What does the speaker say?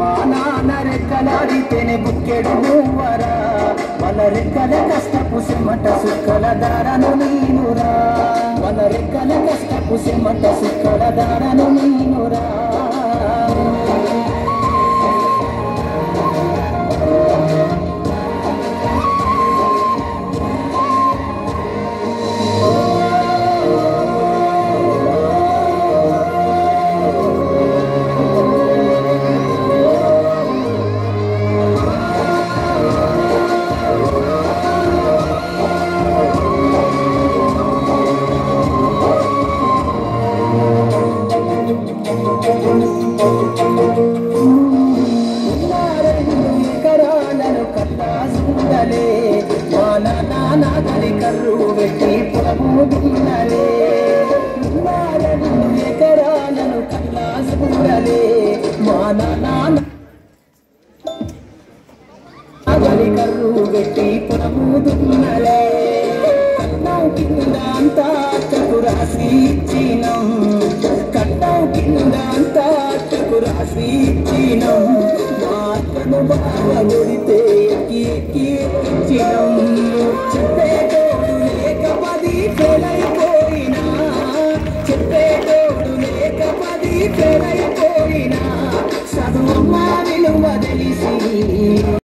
మా నాన్న రెక్కలాడితేనే బుక్కెడు నువ్వరా మన రెక్కల కష్టపు సిమ్మట సుక్కల దారను నీనురా మన రెక్కల కష్టపు సిమ్మట సుక్కల దారను నీనురా కర్రు వెట్టి పొలము దున్నలే ఎకరాలను కల్లా చూడలే మా నాన్న కర్రు వెట్టి పొలము దున్నలే కన్నం కింద అంతా అక్కకు రాసి ఇచ్చినం కన్నం కింద అంతా అక్కకు రాసి ఇచ్చినం మా అక్కను బాగా కొడితే ఎక్కి ఎక్కి ఇచ్చినం చెప్పే